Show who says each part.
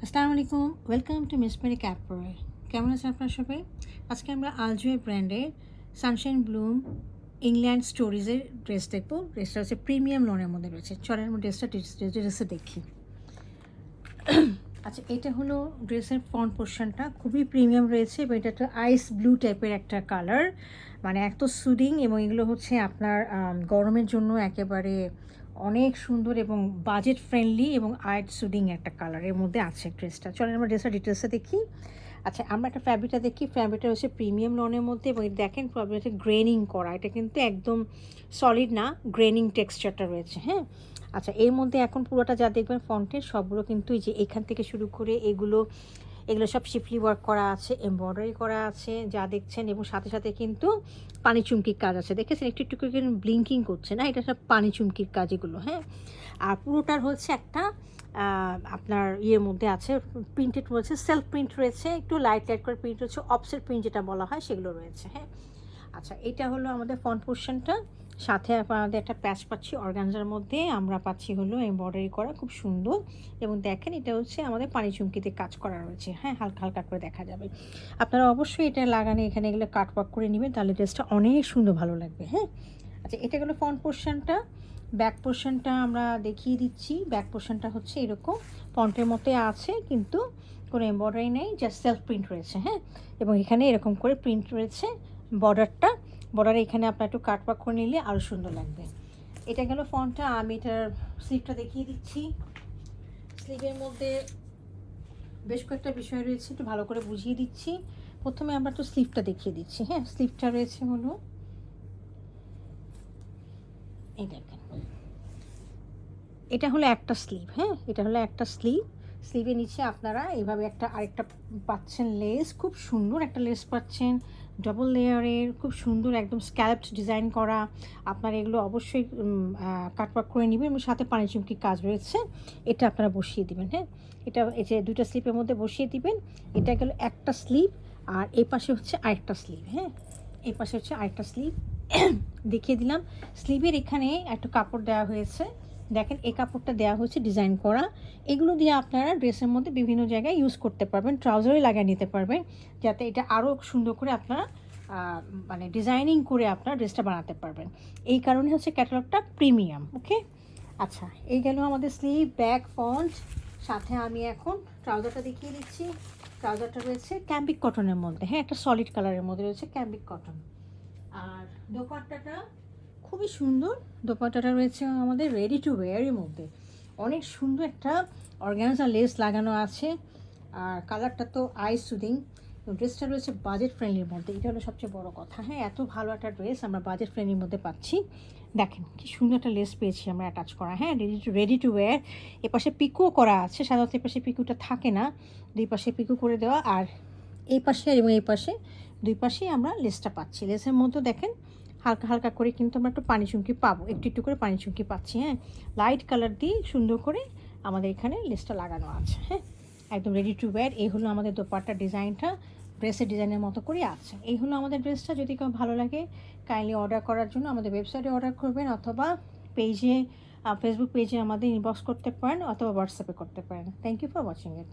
Speaker 1: আসসালামু আলাইকুম, welcome to miss Mary ক্যাপরয়। কেমন আছেন আপনারা সবাই? আজকে আমরা আলজুয়ে ব্র্যান্ডের সানশাইন ব্লুম ইংল্যান্ড স্টোরিজের ড্রেস দেখবো। ড্রেসটা হচ্ছে প্রিমিয়াম লোনের মধ্যে রয়েছে। চলেন আমরা ড্রেসটা দেখি। আচ্ছা, এটা হলো ড্রেসের ফ্রন্ট পোর্শনটা, খুবই প্রিমিয়াম রয়েছে এবং এটা একটা আইস ব্লু টাইপের একটা কালার, মানে এত সুদিং, এবং এগুলো হচ্ছে আপনার গরমের জন্য একেবারে অনেক সুন্দর এবং বাজেট ফ্রেন্ডলি এবং আর্ট সুদিং একটা কালারের মধ্যে আছে ড্রেসটা। চলেন আমরা ড্রেসটা ডিটেলসে দেখি। আচ্ছা, আমরা একটা ফ্যাব্রিকটা দেখি। ফ্যাব্রিকটা হচ্ছে প্রিমিয়াম লনের মধ্যে এবং দেখেন ফ্যাব্রিকটা গ্রেনিং করা, এটা কিন্তু একদম সলিড না, গ্রেনিং টেক্সচারটা রয়েছে। হ্যাঁ, আচ্ছা, এর মধ্যে এখন পুরোটা যা দেখবেন ফন্টের সবগুলো কিন্তু এই যে এখান থেকে শুরু করে এগুলো সব শিফলি ওয়ার্ক করা আছে, এমব্রয়ডারি করা আছে যা দেখছেন, এবং সাথে সাথে কিন্তু পানি চুমকির কাজ আছে। দেখেছেন একটু একটু করে ব্লিঙ্কিং করছে না, এটা সব পানি চুমকির কাজ এগুলো। হ্যাঁ, আর পুরোটার হচ্ছে একটা আপনার ইয়ের মধ্যে আছে, প্রিন্টেড রয়েছে, সেলফ প্রিন্ট রয়েছে, একটু লাইট লাইট করে প্রিন্ট রয়েছে, অফসেট প্রিন্ট যেটা বলা হয় সেগুলো রয়েছে। হ্যাঁ, আচ্ছা, এটা হলো আমাদের ফ্রন্ট পোর্শনটা। সাথে আমাদের একটা প্যাচ পাচ্ছি অর্গানজার মধ্যে, আমরা পাচ্ছি হলো এমব্রয়ডারি করা, খুব সুন্দর। এবং দেখেন এটা হচ্ছে আমাদের পানি চুমকিতে কাজ করা রয়েছে। হ্যাঁ, হালকা হালকা করে দেখা যাবে। আপনারা অবশ্যই এটা লাগানে এখানে এগুলো কাটওয়ার্ক করে নেবেন, তাহলে ড্রেসটা অনেক সুন্দর ভালো লাগবে। হ্যাঁ, আচ্ছা, এটা হলো ফ্রন্ট পোর্শনটা। ব্যাক পোর্শনটা আমরা দেখিয়ে দিচ্ছি। ব্যাক পোর্শনটা হচ্ছে এরকম ফ্রন্টের মতো আছে, কিন্তু কোনো এমব্রয়ডারি নেই, জাস্ট সেলফ প্রিন্ট রয়েছে। হ্যাঁ, এবং এখানে এরকম করে প্রিন্ট রয়েছে। বর্ডারে এখানে আপনার একটু কাটওয়ার্ক করে নিলে আরও সুন্দর লাগবে। এটা গেল ফ্রন্টটা। আমি এটার স্লিভটা দেখিয়ে দিচ্ছি। স্লিভের মধ্যে বেশ কয়েকটা বিষয় রয়েছে, একটু ভালো করে বুঝিয়ে দিচ্ছি। প্রথমে আমরা একটু স্লিভটা দেখিয়ে দিচ্ছি। হ্যাঁ, স্লিভটা রয়েছে হলো এই দেখেন, এটা হলো একটা স্লিভ। হ্যাঁ, এটা হলো একটা স্লিভ। স্লিভের নিচে আপনারা এভাবে আরেকটা পাচ্ছেন লেস, খুব সুন্দর একটা লেস পাচ্ছেন, ডবল লেয়ারের, খুব সুন্দর একদম স্ক্যালপড ডিজাইন করা। আপনারা এগুলো অবশ্যই কাটওয়ার্ক করে নেবেন, এবং সাথে পানি চুমকির কাজ রয়েছে। এটা আপনারা বসিয়ে দিবেন। হ্যাঁ, এটা এই যে দুইটা স্লিপের মধ্যে বসিয়ে দিবেন। এটা গেল একটা স্লিভ, আর এই পাশে হচ্ছে আরেকটা স্লিভ। হ্যাঁ, এই পাশে হচ্ছে আরেকটা স্লিভ দেখিয়ে দিলাম। স্লিভের এখানে একটা কাপড় দেওয়া হয়েছে, দেখেন এই কাপড়টা দেওয়া হচ্ছে ডিজাইন করা। এগুলো দিয়ে আপনারা ড্রেসের মধ্যে বিভিন্ন জায়গায় ইউজ করতে পারবেন, ট্রাউজারে লাগিয়ে নিতে পারবেন, যাতে এটা আরও সুন্দর করে আপনারা মানে ডিজাইনিং করে আপনারা ড্রেসটা বানাতে পারবেন। এই কারণে হচ্ছে ক্যাটালগটা প্রিমিয়াম। ওকে, আচ্ছা, এই গেল আমাদের স্লিভ, ব্যাক, ফ্রন্ট। সাথে আমি এখন ট্রাউজারটা দেখিয়ে দিচ্ছি। ট্রাউজারটা রয়েছে ক্যাম্বিক কটনের মধ্যে। হ্যাঁ, একটা সলিড কালারের মধ্যে রয়েছে ক্যাম্বিক কটন। আর দোপাট্টাটা খুবই সুন্দর। দোপাট্টাটা রয়েছে আমাদের রেডি টু ওয়্যারের মধ্যে, অনেক সুন্দর একটা অর্গানজা লেস লাগানো আছে, আর কালারটা তো আই সুদিং। ড্রেসটা রয়েছে বাজেট ফ্রেন্ডলির মধ্যে, এটা হলো সবচেয়ে বড় কথা। হ্যাঁ, এত ভালো একটা ড্রেস আমরা বাজেট ফ্রেন্ডলির মধ্যে পাচ্ছি। দেখেন কি সুন্দর একটা লেস পেয়েছি আমরা অ্যাটাচ করা। হ্যাঁ, রেডি টু ওয়্যার। এপাশে পিকো করা আছে, সাধারণত এপাশে পিকুটা থাকে না, দুই পাশে পিকো করে দেওয়া। আর এই পাশে এবং এই পাশে দুই পাশেই আমরা লেসটা পাচ্ছি। লেসের মধ্যে দেখেন হালকা হালকা করে কিন্তু আমরা একটু পানি চুমকি পাবো, একটু একটু করে পানি চুমকি পাচ্ছি। হ্যাঁ, লাইট কালার দিয়ে সুন্দর করে আমাদের এখানে লেসটা লাগানো আছে। হ্যাঁ, একদম রেডি টু ওয়্যার। এই হলো আমাদের দোপাট্টার ডিজাইনটা, ড্রেসের ডিজাইনের মতো করে আছে। এই হলো আমাদের ড্রেসটা। যদি কেউ ভালো লাগে কাইন্ডলি অর্ডার করার জন্য আমাদের ওয়েবসাইটে অর্ডার করবেন, অথবা পেজে, ফেসবুক পেজে আমাদের ইনবক্স করতে পারেন, অথবা হোয়াটসঅ্যাপে করতে পারেন। Thank you for watching it.